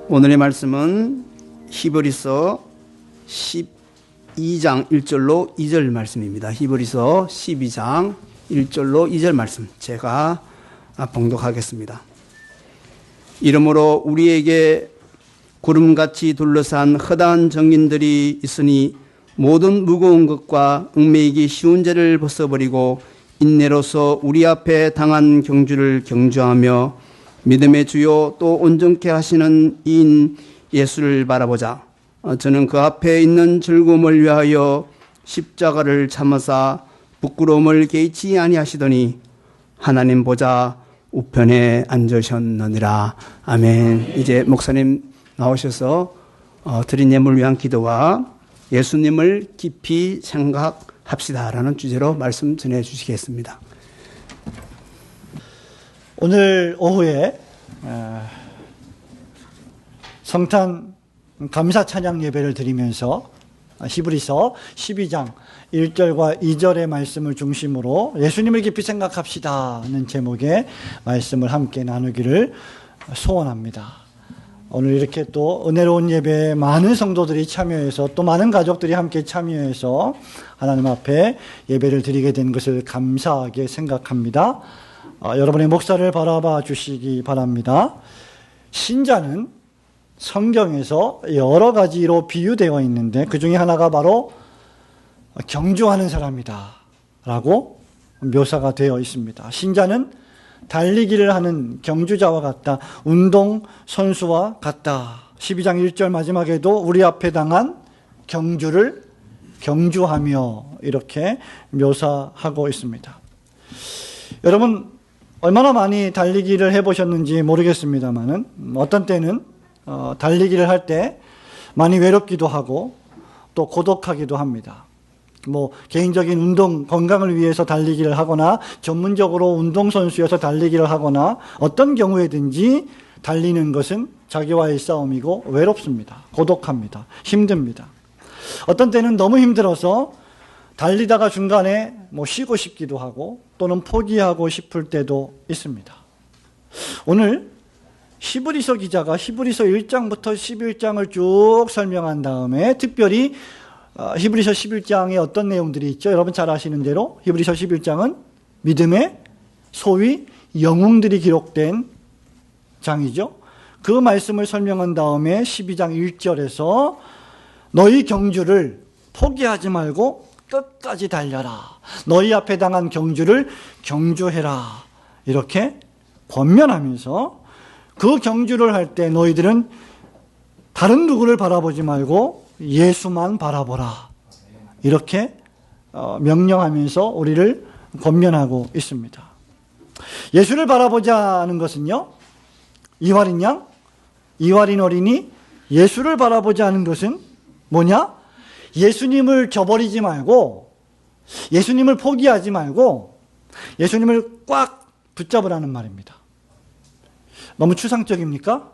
오늘의 말씀은 히브리서 12장 1절로 2절 말씀입니다. 히브리서 12장 1절로 2절 말씀 제가 봉독하겠습니다. 이러므로 우리에게 구름같이 둘러싼 허다한 정인들이 있으니 모든 무거운 것과 얽매이기 쉬운 죄를 벗어버리고 인내로서 우리 앞에 당한 경주를 경주하며 믿음의 주요 또 온전케 하시는 이인 예수를 바라보자. 저는 그 앞에 있는 즐거움을 위하여 십자가를 참으사 부끄러움을 개의치 아니하시더니 하나님 보좌 우편에 앉으셨느니라. 아멘. 이제 목사님 나오셔서 드린 예물을 위한 기도와 예수님을 깊이 생각합시다라는 주제로 말씀 전해 주시겠습니다. 오늘 오후에 성탄 감사 찬양 예배를 드리면서 히브리서 12장 1절과 2절의 말씀을 중심으로 예수님을 깊이 생각합시다 하는 제목의 말씀을 함께 나누기를 소원합니다. 오늘 이렇게 또 은혜로운 예배에 많은 성도들이 참여해서 또 많은 가족들이 함께 참여해서 하나님 앞에 예배를 드리게 된 것을 감사하게 생각합니다. 여러분의 목사를 바라봐 주시기 바랍니다. 신자는 성경에서 여러 가지로 비유되어 있는데 그 중에 하나가 바로 경주하는 사람이다 라고 묘사가 되어 있습니다. 신자는 달리기를 하는 경주자와 같다. 운동선수와 같다. 12장 1절 마지막에도 우리 앞에 당한 경주를 경주하며 이렇게 묘사하고 있습니다. 여러분 얼마나 많이 달리기를 해보셨는지 모르겠습니다만은 어떤 때는 달리기를 할 때 많이 외롭기도 하고 또 고독하기도 합니다. 개인적인 운동 건강을 위해서 달리기를 하거나 전문적으로 운동선수여서 달리기를 하거나 어떤 경우에든지 달리는 것은 자기와의 싸움이고 외롭습니다. 고독합니다. 힘듭니다. 어떤 때는 너무 힘들어서 달리다가 중간에 쉬고 싶기도 하고 또는 포기하고 싶을 때도 있습니다. 오늘 히브리서 기자가 히브리서 1장부터 11장을 쭉 설명한 다음에 특별히 히브리서 11장에 어떤 내용들이 있죠? 여러분 잘 아시는 대로 히브리서 11장은 믿음의 소위 영웅들이 기록된 장이죠. 그 말씀을 설명한 다음에 12장 1절에서 너희 경주를 포기하지 말고 끝까지 달려라. 너희 앞에 당한 경주를 경주해라. 이렇게 권면하면서 그 경주를 할 때 너희들은 다른 누구를 바라보지 말고 예수만 바라보라. 이렇게 명령하면서 우리를 권면하고 있습니다. 예수를 바라보자는 것은요. 이활인 양, 이활인 어린이 예수를 바라보자는 것은 뭐냐? 예수님을 저버리지 말고 예수님을 포기하지 말고 예수님을 꽉 붙잡으라는 말입니다. 너무 추상적입니까?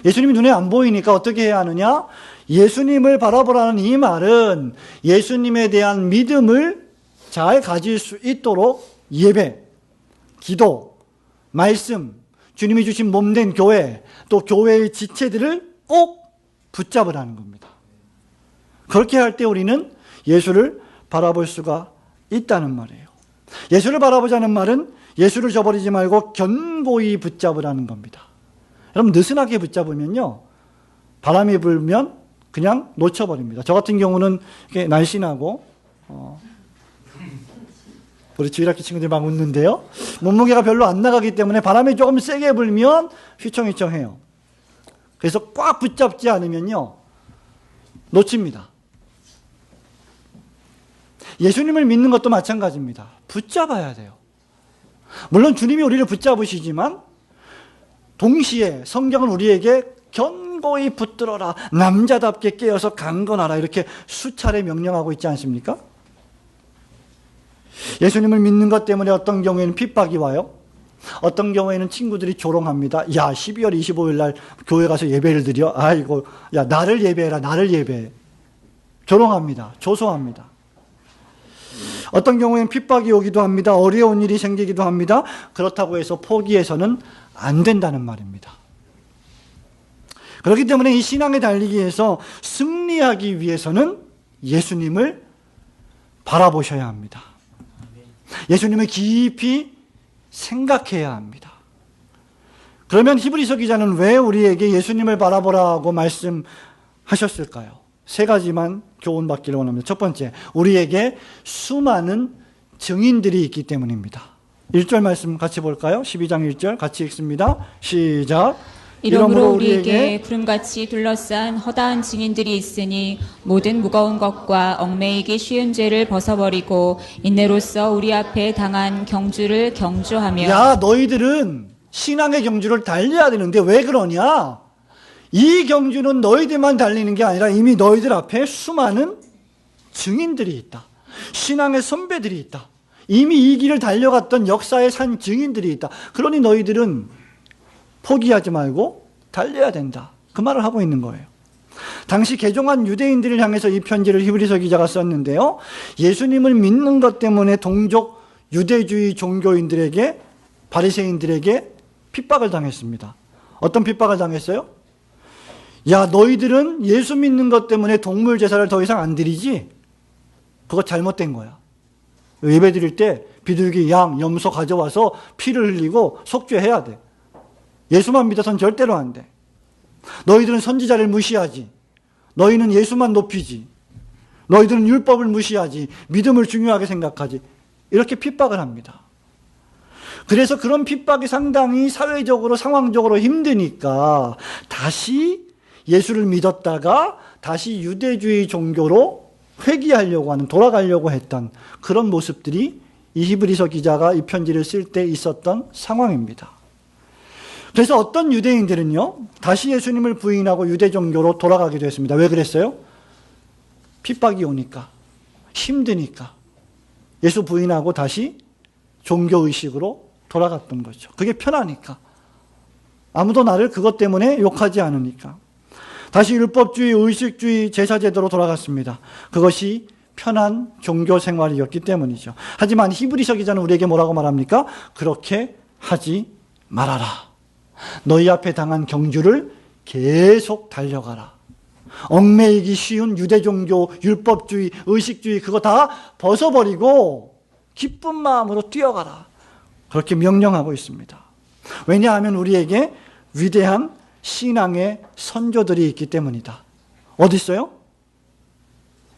예수님이 눈에 안 보이니까 어떻게 해야 하느냐? 예수님을 바라보라는 이 말은 예수님에 대한 믿음을 잘 가질 수 있도록 예배, 기도, 말씀, 주님이 주신 몸된 교회, 또 교회의 지체들을 꼭 붙잡으라는 겁니다. 그렇게 할 때 우리는 예수를 바라볼 수가 있다는 말이에요. 예수를 바라보자는 말은 예수를 저버리지 말고 견고히 붙잡으라는 겁니다. 여러분 느슨하게 붙잡으면요. 바람이 불면 그냥 놓쳐버립니다. 저 같은 경우는 이렇게 날씬하고 우리 주일학교 친구들이 막 웃는데요. 몸무게가 별로 안 나가기 때문에 바람이 조금 세게 불면 휘청휘청해요. 그래서 꽉 붙잡지 않으면요. 놓칩니다. 예수님을 믿는 것도 마찬가지입니다. 붙잡아야 돼요. 물론 주님이 우리를 붙잡으시지만 동시에 성경은 우리에게 견고히 붙들어라. 남자답게 깨어서 강건하라. 이렇게 수차례 명령하고 있지 않습니까? 예수님을 믿는 것 때문에 어떤 경우에는 핍박이 와요. 어떤 경우에는 친구들이 조롱합니다. 야 12월 25일 날 교회 가서 예배를 드려. 아이고 야 나를 예배해라. 나를 예배해. 조롱합니다. 조소합니다. 어떤 경우에는 핍박이 오기도 합니다. 어려운 일이 생기기도 합니다. 그렇다고 해서 포기해서는 안 된다는 말입니다. 그렇기 때문에 이 신앙에 달리기에서 승리하기 위해서는 예수님을 바라보셔야 합니다. 예수님을 깊이 생각해야 합니다. 그러면 히브리서 기자는 왜 우리에게 예수님을 바라보라고 말씀하셨을까요? 세 가지만 교훈받기를 원합니다. 첫 번째, 우리에게 수많은 증인들이 있기 때문입니다. 1절 말씀 같이 볼까요? 12장 1절 같이 읽습니다. 시작. 이러므로 우리에게 구름같이 둘러싼 허다한 증인들이 있으니 모든 무거운 것과 얽매이기 쉬운 죄를 벗어버리고 인내로써 우리 앞에 당한 경주를 경주하며. 야, 너희들은 신앙의 경주를 달려야 되는데 왜 그러냐? 이 경주는 너희들만 달리는 게 아니라 이미 너희들 앞에 수많은 증인들이 있다. 신앙의 선배들이 있다. 이미 이 길을 달려갔던 역사의 산 증인들이 있다. 그러니 너희들은 포기하지 말고 달려야 된다. 그 말을 하고 있는 거예요. 당시 개종한 유대인들을 향해서 이 편지를 히브리서 기자가 썼는데요. 예수님을 믿는 것 때문에 동족 유대주의 종교인들에게, 바리새인들에게 핍박을 당했습니다. 어떤 핍박을 당했어요? 야, 너희들은 예수 믿는 것 때문에 동물 제사를 더 이상 안 드리지? 그거 잘못된 거야. 예배 드릴 때 비둘기, 양, 염소 가져와서 피를 흘리고 속죄해야 돼. 예수만 믿어서는 절대로 안 돼. 너희들은 선지자를 무시하지. 너희는 예수만 높이지. 너희들은 율법을 무시하지. 믿음을 중요하게 생각하지. 이렇게 핍박을 합니다. 그래서 그런 핍박이 상당히 사회적으로, 상황적으로 힘드니까 다시 예수를 믿었다가 다시 유대주의 종교로 회귀하려고 하는, 돌아가려고 했던 그런 모습들이 이 히브리서 기자가 이 편지를 쓸 때 있었던 상황입니다. 그래서 어떤 유대인들은요, 다시 예수님을 부인하고 유대 종교로 돌아가기도 했습니다. 왜 그랬어요? 핍박이 오니까, 힘드니까 예수 부인하고 다시 종교의식으로 돌아갔던 거죠. 그게 편하니까. 아무도 나를 그것 때문에 욕하지 않으니까. 다시 율법주의, 의식주의, 제사제도로 돌아갔습니다. 그것이 편한 종교 생활이었기 때문이죠. 하지만 히브리서 기자는 우리에게 뭐라고 말합니까? 그렇게 하지 말아라. 너희 앞에 당한 경주를 계속 달려가라. 얽매이기 쉬운 유대종교, 율법주의, 의식주의 그거 다 벗어버리고 기쁜 마음으로 뛰어가라. 그렇게 명령하고 있습니다. 왜냐하면 우리에게 위대한 신앙의 선조들이 있기 때문이다. 어디 있어요?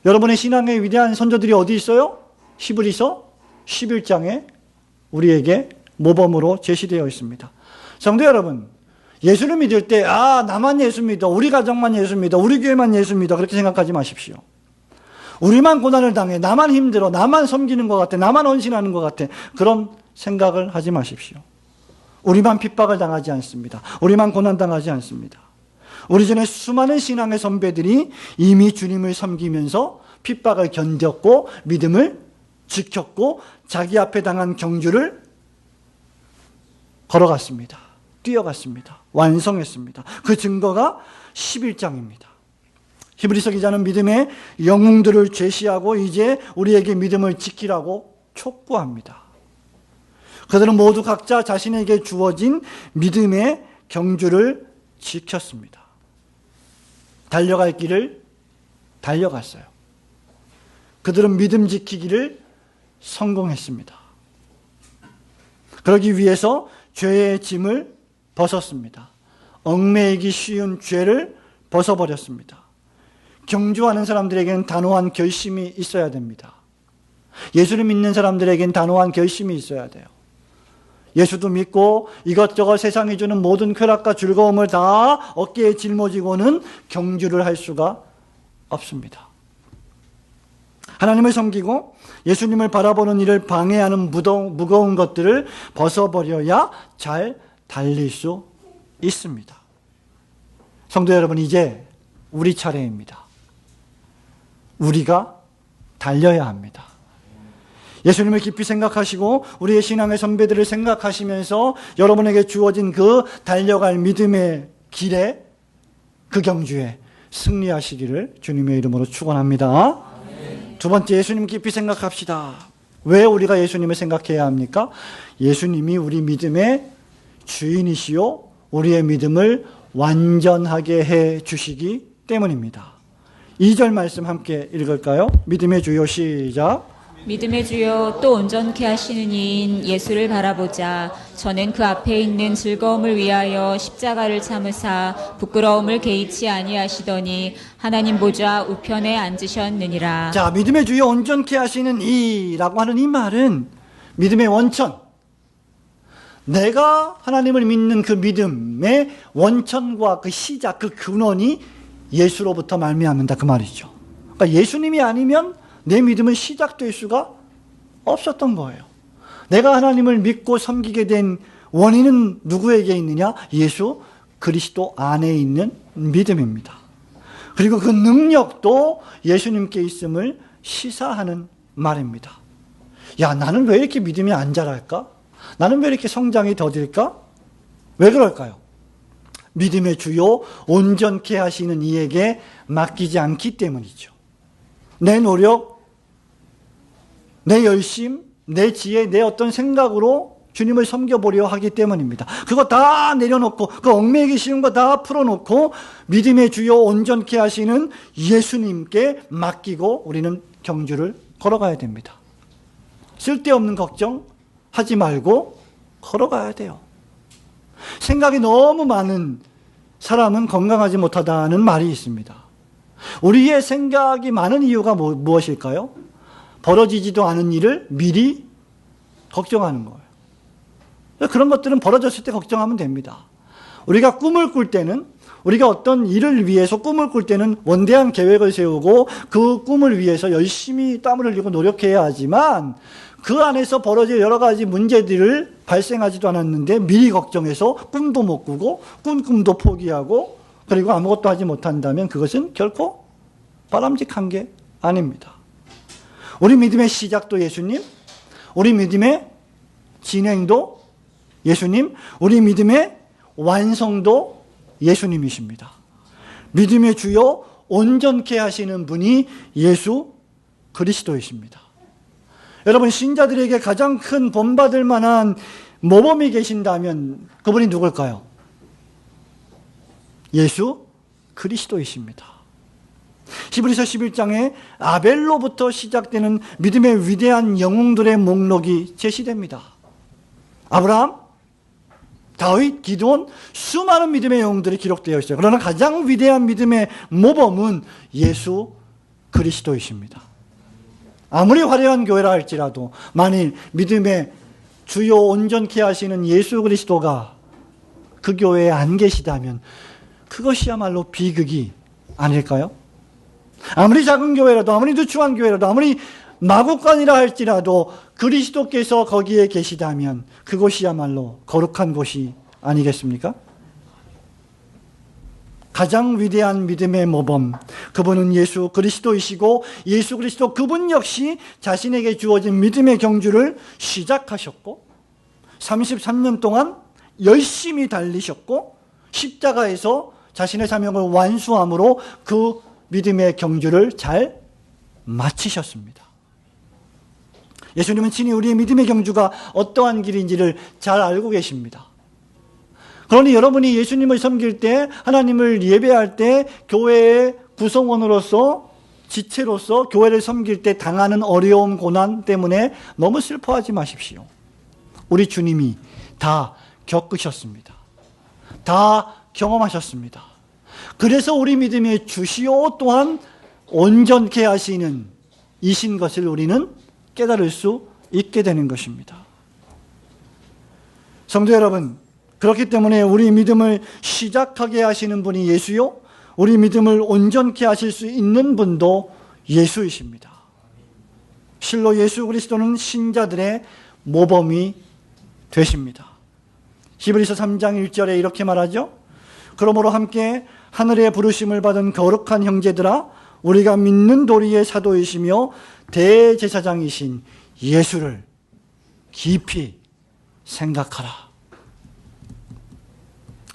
여러분의 신앙의 위대한 선조들이 어디 있어요? 히브리서 11장에 우리에게 모범으로 제시되어 있습니다. 성도 여러분, 예수를 믿을 때 나만 예수 믿어, 우리 가정만 예수 믿어, 우리 교회만 예수 믿어 그렇게 생각하지 마십시오. 우리만 고난을 당해, 나만 힘들어, 나만 섬기는 것 같아, 나만 헌신하는 것 같아 그런 생각을 하지 마십시오. 우리만 핍박을 당하지 않습니다. 우리만 고난당하지 않습니다. 우리 전에 수많은 신앙의 선배들이 이미 주님을 섬기면서 핍박을 견뎠고 믿음을 지켰고 자기 앞에 당한 경주를 걸어갔습니다. 뛰어갔습니다. 완성했습니다. 그 증거가 11장입니다. 히브리서 기자는 믿음의 영웅들을 제시하고 이제 우리에게 믿음을 지키라고 촉구합니다. 그들은 모두 각자 자신에게 주어진 믿음의 경주를 지켰습니다. 달려갈 길을 달려갔어요. 그들은 믿음 지키기를 성공했습니다. 그러기 위해서 죄의 짐을 벗었습니다. 얽매이기 쉬운 죄를 벗어버렸습니다. 경주하는 사람들에게는 단호한 결심이 있어야 됩니다. 예수를 믿는 사람들에게는 단호한 결심이 있어야 돼요. 예수도 믿고 이것저것 세상이 주는 모든 쾌락과 즐거움을 다 어깨에 짊어지고는 경주를 할 수가 없습니다. 하나님을 섬기고 예수님을 바라보는 일을 방해하는 무거운 것들을 벗어버려야 잘 달릴 수 있습니다. 성도 여러분, 이제 우리 차례입니다. 우리가 달려야 합니다. 예수님을 깊이 생각하시고 우리의 신앙의 선배들을 생각하시면서 여러분에게 주어진 그 달려갈 믿음의 길에, 그 경주에 승리하시기를 주님의 이름으로 축원합니다. 두 번째, 예수님 깊이 생각합시다. 왜 우리가 예수님을 생각해야 합니까? 예수님이 우리 믿음의 주인이시요 우리의 믿음을 완전하게 해 주시기 때문입니다. 2절 말씀 함께 읽을까요? 믿음의 주여 시작. 믿음의 주여 또 온전케 하시는 이인 예수를 바라보자. 저는 그 앞에 있는 즐거움을 위하여 십자가를 참으사 부끄러움을 개의치 아니하시더니 하나님 보좌 우편에 앉으셨느니라. 자, 믿음의 주여 온전케 하시는 이라고 하는 이 말은 믿음의 원천, 내가 하나님을 믿는 그 믿음의 원천과 그 시작, 그 근원이 예수로부터 말미암는다 그 말이죠. 그러니까 예수님이 아니면 내 믿음은 시작될 수가 없었던 거예요. 내가 하나님을 믿고 섬기게 된 원인은 누구에게 있느냐? 예수 그리스도 안에 있는 믿음입니다. 그리고 그 능력도 예수님께 있음을 시사하는 말입니다. 야, 나는 왜 이렇게 믿음이 안 자랄까? 나는 왜 이렇게 성장이 더딜까? 왜 그럴까요? 믿음의 주요 온전케 하시는 이에게 맡기지 않기 때문이죠. 내 노력, 내 열심, 내 지혜, 내 어떤 생각으로 주님을 섬겨보려 하기 때문입니다. 그거 다 내려놓고 그 얽매이기 쉬운 거 다 풀어놓고 믿음의 주요 온전케 하시는 예수님께 맡기고 우리는 경주를 걸어가야 됩니다. 쓸데없는 걱정 하지 말고 걸어가야 돼요. 생각이 너무 많은 사람은 건강하지 못하다는 말이 있습니다. 우리의 생각이 많은 이유가 무엇일까요? 벌어지지도 않은 일을 미리 걱정하는 거예요. 그런 것들은 벌어졌을 때 걱정하면 됩니다. 우리가 꿈을 꿀 때는, 우리가 어떤 일을 위해서 꿈을 꿀 때는 원대한 계획을 세우고 그 꿈을 위해서 열심히 땀을 흘리고 노력해야 하지만 그 안에서 벌어질 여러 가지 문제들을 발생하지도 않았는데 미리 걱정해서 꿈도 못 꾸고 꾼 꿈도 포기하고 그리고 아무것도 하지 못한다면 그것은 결코 바람직한 게 아닙니다. 우리 믿음의 시작도 예수님, 우리 믿음의 진행도 예수님, 우리 믿음의 완성도 예수님이십니다. 믿음의 주요 온전케 하시는 분이 예수 그리스도이십니다. 여러분, 신자들에게 가장 큰 본받을 만한 모범이 계신다면 그분이 누굴까요? 예수 그리스도이십니다. 히브리서 11장에 아벨로부터 시작되는 믿음의 위대한 영웅들의 목록이 제시됩니다. 아브라함, 다윗, 기드온, 수많은 믿음의 영웅들이 기록되어 있어요. 그러나 가장 위대한 믿음의 모범은 예수 그리스도이십니다. 아무리 화려한 교회라 할지라도 만일 믿음의 주요 온전케 하시는 예수 그리스도가 그 교회에 안 계시다면 그것이야말로 비극이 아닐까요? 아무리 작은 교회라도, 아무리 누추한 교회라도, 아무리 마국간이라 할지라도 그리스도께서 거기에 계시다면 그곳이야말로 거룩한 곳이 아니겠습니까? 가장 위대한 믿음의 모범, 그분은 예수 그리스도이시고 예수 그리스도 그분 역시 자신에게 주어진 믿음의 경주를 시작하셨고 33년 동안 열심히 달리셨고 십자가에서 자신의 사명을 완수함으로 그 믿음의 경주를 잘 마치셨습니다. 예수님은 친히 우리의 믿음의 경주가 어떠한 길인지를 잘 알고 계십니다. 그러니 여러분이 예수님을 섬길 때, 하나님을 예배할 때, 교회의 구성원으로서, 지체로서 교회를 섬길 때 당하는 어려움, 고난 때문에 너무 슬퍼하지 마십시오. 우리 주님이 다 겪으셨습니다. 다 경험하셨습니다. 그래서 우리 믿음의 주시오 또한 온전케 하시는 이신 것을 우리는 깨달을 수 있게 되는 것입니다. 성도 여러분, 그렇기 때문에 우리 믿음을 시작하게 하시는 분이 예수요, 우리 믿음을 온전케 하실 수 있는 분도 예수이십니다. 실로 예수 그리스도는 신자들의 모범이 되십니다. 히브리서 3장 1절에 이렇게 말하죠. 그러므로 함께 하늘의 부르심을 받은 거룩한 형제들아, 우리가 믿는 도리의 사도이시며 대제사장이신 예수를 깊이 생각하라.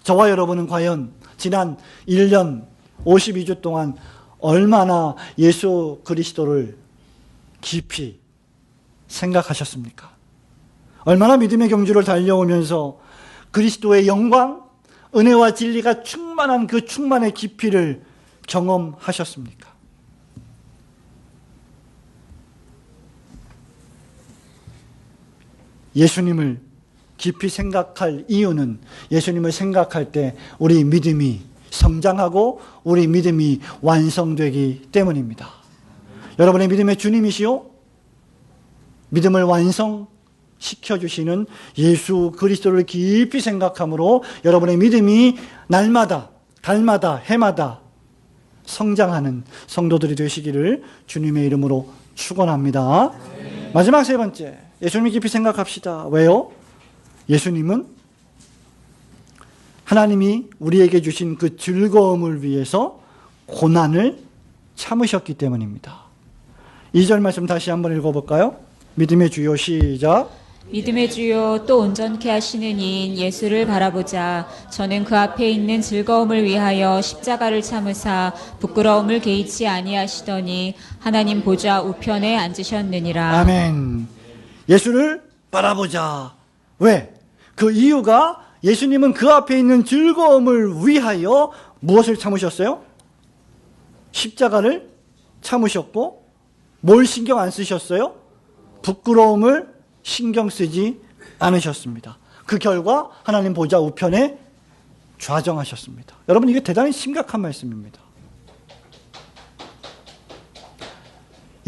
저와 여러분은 과연 지난 1년 52주 동안 얼마나 예수 그리스도를 깊이 생각하셨습니까? 얼마나 믿음의 경주를 달려오면서 그리스도의 영광, 은혜와 진리가 충만한 그 충만의 깊이를 경험하셨습니까? 예수님을 깊이 생각할 이유는 예수님을 생각할 때 우리 믿음이 성장하고 우리 믿음이 완성되기 때문입니다. 여러분의 믿음의 주님이시요, 믿음을 완성시켜주시는 예수 그리스도를 깊이 생각함으로 여러분의 믿음이 날마다, 달마다, 해마다 성장하는 성도들이 되시기를 주님의 이름으로 축원합니다. 마지막 세 번째, 예수님을 깊이 생각합시다. 왜요? 예수님은 하나님이 우리에게 주신 그 즐거움을 위해서 고난을 참으셨기 때문입니다. 2절 말씀 다시 한번 읽어볼까요? 믿음의 주요, 시작. 믿음의 주요 또 온전케 하시는 이인 예수를 바라보자. 저는 그 앞에 있는 즐거움을 위하여 십자가를 참으사 부끄러움을 개의치 아니하시더니 하나님 보좌 우편에 앉으셨느니라. 아멘. 예수를 바라보자. 왜? 그 이유가 예수님은 그 앞에 있는 즐거움을 위하여 무엇을 참으셨어요? 십자가를 참으셨고, 뭘 신경 안 쓰셨어요? 부끄러움을 신경 쓰지 않으셨습니다. 그 결과 하나님 보좌 우편에 좌정하셨습니다. 여러분, 이게 대단히 심각한 말씀입니다.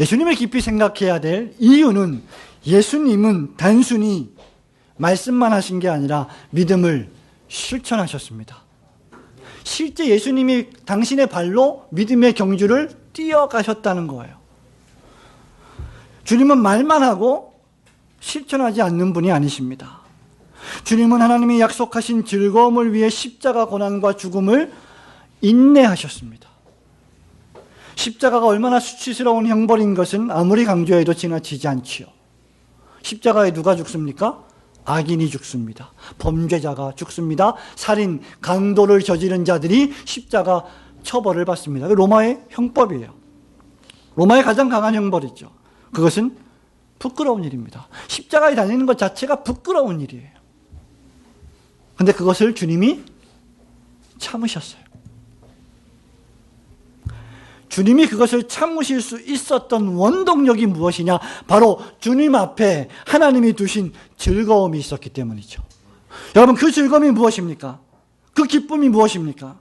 예수님을 깊이 생각해야 될 이유는 예수님은 단순히 말씀만 하신 게 아니라 믿음을 실천하셨습니다. 실제 예수님이 당신의 발로 믿음의 경주를 뛰어가셨다는 거예요. 주님은 말만 하고 실천하지 않는 분이 아니십니다. 주님은 하나님이 약속하신 즐거움을 위해 십자가 고난과 죽음을 인내하셨습니다. 십자가가 얼마나 수치스러운 형벌인 것은 아무리 강조해도 지나치지 않지요. 십자가에 누가 죽습니까? 악인이 죽습니다. 범죄자가 죽습니다. 살인, 강도를 저지른 자들이 십자가 처벌을 받습니다. 로마의 형법이에요. 로마의 가장 강한 형벌이죠. 그것은 부끄러운 일입니다. 십자가에 달리는 것 자체가 부끄러운 일이에요. 그런데 그것을 주님이 참으셨어요. 주님이 그것을 참으실 수 있었던 원동력이 무엇이냐? 바로 주님 앞에 하나님이 두신 즐거움이 있었기 때문이죠. 여러분, 그 즐거움이 무엇입니까? 그 기쁨이 무엇입니까?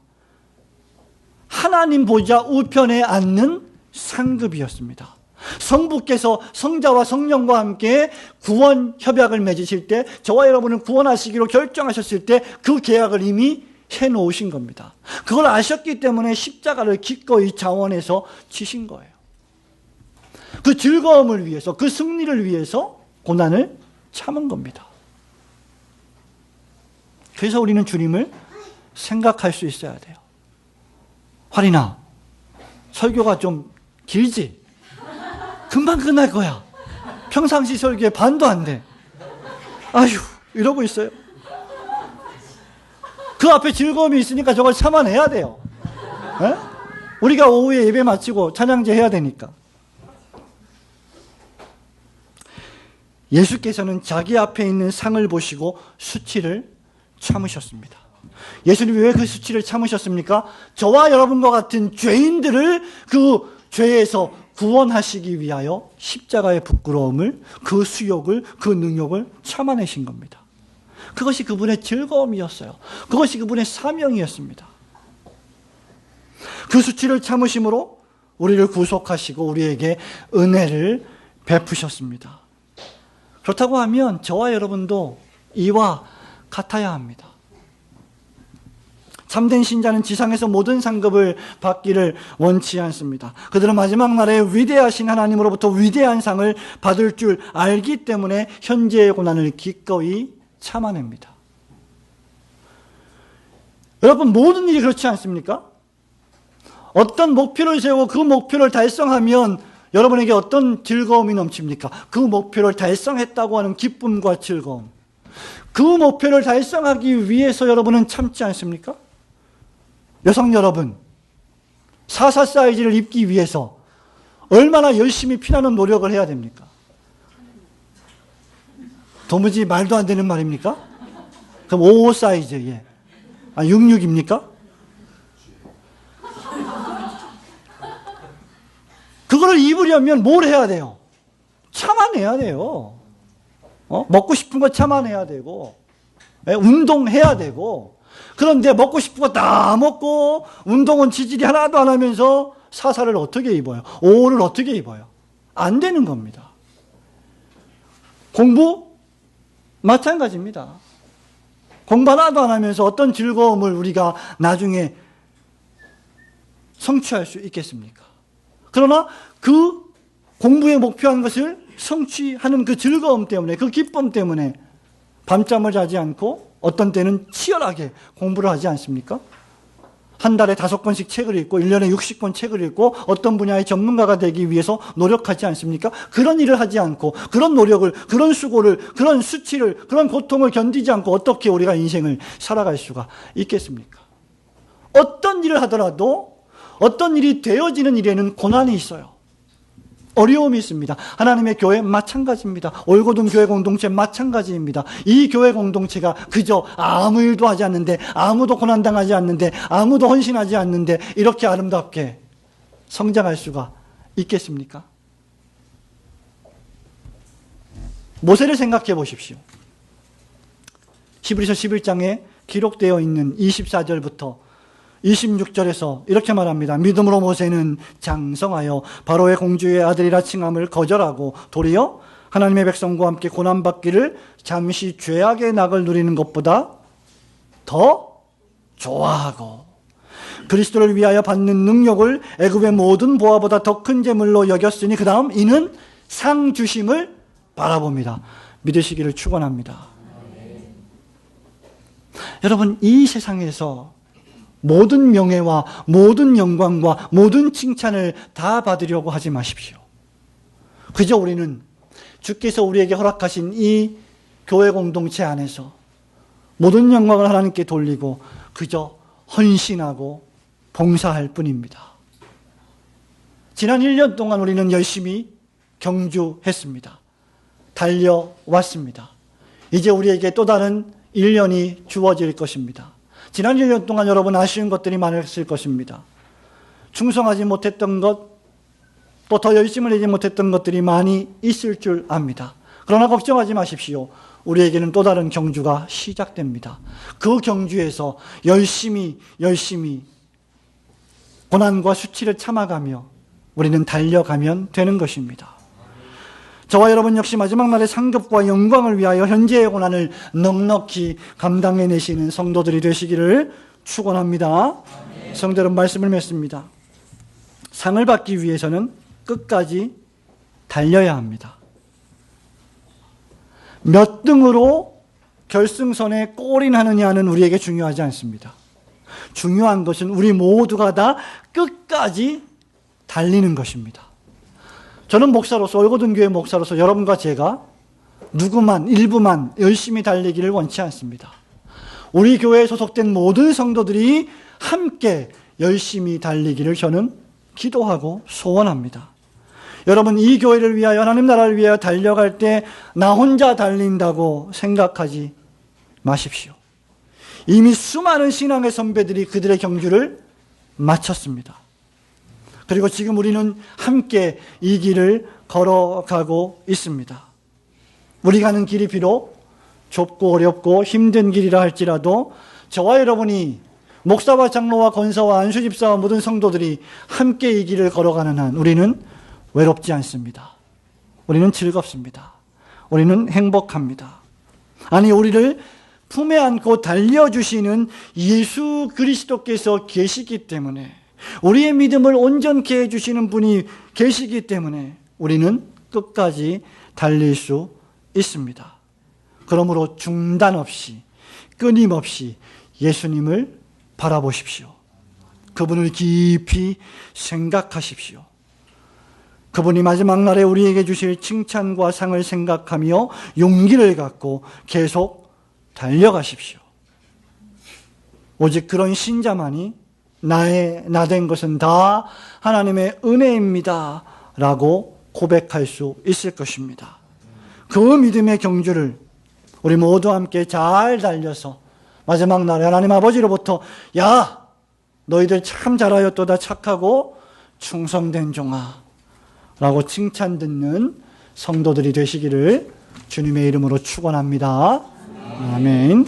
하나님 보좌 우편에 앉는 상급이었습니다. 성부께서 성자와 성령과 함께 구원 협약을 맺으실 때, 저와 여러분은 구원하시기로 결정하셨을 때 그 계약을 이미 해놓으신 겁니다. 그걸 아셨기 때문에 십자가를 기꺼이 자원해서 치신 거예요. 그 즐거움을 위해서, 그 승리를 위해서 고난을 참은 겁니다. 그래서 우리는 주님을 생각할 수 있어야 돼요. 활이나, 설교가 좀 길지? 금방 끝날 거야. 평상시 설교에 반도 안 돼. 아휴, 이러고 있어요. 그 앞에 즐거움이 있으니까 저걸 참아내야 돼요. 에? 우리가 오후에 예배 마치고 찬양제 해야 되니까. 예수께서는 자기 앞에 있는 상을 보시고 수치를 참으셨습니다. 예수님이 왜 그 수치를 참으셨습니까? 저와 여러분과 같은 죄인들을 그 죄에서 구원하시기 위하여 십자가의 부끄러움을, 그 수욕을, 그 능욕을 참아내신 겁니다. 그것이 그분의 즐거움이었어요. 그것이 그분의 사명이었습니다. 그 수치를 참으심으로 우리를 구속하시고 우리에게 은혜를 베푸셨습니다. 그렇다고 하면 저와 여러분도 이와 같아야 합니다. 참된 신자는 지상에서 모든 상급을 받기를 원치 않습니다. 그들은 마지막 날에 위대하신 하나님으로부터 위대한 상을 받을 줄 알기 때문에 현재의 고난을 기꺼이 참아냅니다. 여러분, 모든 일이 그렇지 않습니까? 어떤 목표를 세우고 그 목표를 달성하면 여러분에게 어떤 즐거움이 넘칩니까? 그 목표를 달성했다고 하는 기쁨과 즐거움. 그 목표를 달성하기 위해서 여러분은 참지 않습니까? 여성 여러분, 44 사이즈를 입기 위해서 얼마나 열심히 피나는 노력을 해야 됩니까? 도무지 말도 안 되는 말입니까? 그럼 55 사이즈, 예. 아, 66입니까? 그거를 입으려면 뭘 해야 돼요? 참아내야 돼요. 먹고 싶은 거 참아내야 되고, 운동해야 되고, 그런데 먹고 싶은 거 다 먹고, 운동은 지질이 하나도 안 하면서 사사를 어떻게 입어요? 옷을 어떻게 입어요? 안 되는 겁니다. 공부? 마찬가지입니다. 공부 하나도 안 하면서 어떤 즐거움을 우리가 나중에 성취할 수 있겠습니까? 그러나 그 공부에 목표한 것을 성취하는 그 즐거움 때문에, 그 기쁨 때문에 밤잠을 자지 않고 어떤 때는 치열하게 공부를 하지 않습니까? 한 달에 5권씩 책을 읽고 1년에 60권 책을 읽고 어떤 분야의 전문가가 되기 위해서 노력하지 않습니까? 그런 일을 하지 않고 그런 노력을, 그런 수고를, 그런 수치를, 그런 고통을 견디지 않고 어떻게 우리가 인생을 살아갈 수가 있겠습니까? 어떤 일을 하더라도 어떤 일이 되어지는 일에는 고난이 있어요. 어려움이 있습니다. 하나님의 교회 마찬가지입니다. 올고등 교회 공동체 마찬가지입니다. 이 교회 공동체가 그저 아무 일도 하지 않는데, 아무도 고난당하지 않는데, 아무도 헌신하지 않는데 이렇게 아름답게 성장할 수가 있겠습니까? 모세를 생각해 보십시오. 히브리서 11장에 기록되어 있는 24절부터 26절에서 이렇게 말합니다. 믿음으로 모세는 장성하여 바로의 공주의 아들이라 칭함을 거절하고 도리어 하나님의 백성과 함께 고난받기를 잠시 죄악의 낙을 누리는 것보다 더 좋아하고 그리스도를 위하여 받는 능력을 애굽의 모든 보화보다 더 큰 재물로 여겼으니 그 다음 이는 상 주심을 바라봅니다. 믿으시기를 축원합니다. 여러분, 이 세상에서 모든 명예와 모든 영광과 모든 칭찬을 다 받으려고 하지 마십시오. 그저 우리는 주께서 우리에게 허락하신 이 교회 공동체 안에서 모든 영광을 하나님께 돌리고 그저 헌신하고 봉사할 뿐입니다. 지난 1년 동안 우리는 열심히 경주했습니다. 달려왔습니다. 이제 우리에게 또 다른 1년이 주어질 것입니다. 지난 1년 동안 여러분 아쉬운 것들이 많았을 것입니다. 충성하지 못했던 것, 또 더 열심을 내지 못했던 것들이 많이 있을 줄 압니다. 그러나 걱정하지 마십시오. 우리에게는 또 다른 경주가 시작됩니다. 그 경주에서 열심히 고난과 수치를 참아가며 우리는 달려가면 되는 것입니다. 저와 여러분 역시 마지막 날의 상급과 영광을 위하여 현재의 고난을 넉넉히 감당해내시는 성도들이 되시기를 축원합니다. 성도 여러분, 말씀을 맺습니다. 상을 받기 위해서는 끝까지 달려야 합니다. 몇 등으로 결승선에 골인하느냐는 우리에게 중요하지 않습니다. 중요한 것은 우리 모두가 다 끝까지 달리는 것입니다. 저는 목사로서, 올고등 교회 목사로서 여러분과 제가 누구만, 일부만 열심히 달리기를 원치 않습니다. 우리 교회에 소속된 모든 성도들이 함께 열심히 달리기를 저는 기도하고 소원합니다. 여러분, 이 교회를 위하여, 하나님 나라를 위하여 달려갈 때 나 혼자 달린다고 생각하지 마십시오. 이미 수많은 신앙의 선배들이 그들의 경주를 마쳤습니다. 그리고 지금 우리는 함께 이 길을 걸어가고 있습니다. 우리 가는 길이 비록 좁고 어렵고 힘든 길이라 할지라도 저와 여러분이 목사와 장로와 권사와 안수집사와 모든 성도들이 함께 이 길을 걸어가는 한 우리는 외롭지 않습니다. 우리는 즐겁습니다. 우리는 행복합니다. 아니, 우리를 품에 안고 달려주시는 예수 그리스도께서 계시기 때문에, 우리의 믿음을 온전케 해주시는 분이 계시기 때문에 우리는 끝까지 달릴 수 있습니다. 그러므로 중단 없이, 끊임없이 예수님을 바라보십시오. 그분을 깊이 생각하십시오. 그분이 마지막 날에 우리에게 주실 칭찬과 상을 생각하며 용기를 갖고 계속 달려가십시오. 오직 그런 신자만이 나 된 것은 다 하나님의 은혜입니다 라고 고백할 수 있을 것입니다. 그 믿음의 경주를 우리 모두 함께 잘 달려서 마지막 날에 하나님 아버지로부터 야 너희들 참 잘하였도다 착하고 충성된 종아 라고 칭찬 듣는 성도들이 되시기를 주님의 이름으로 축원합니다. 아멘.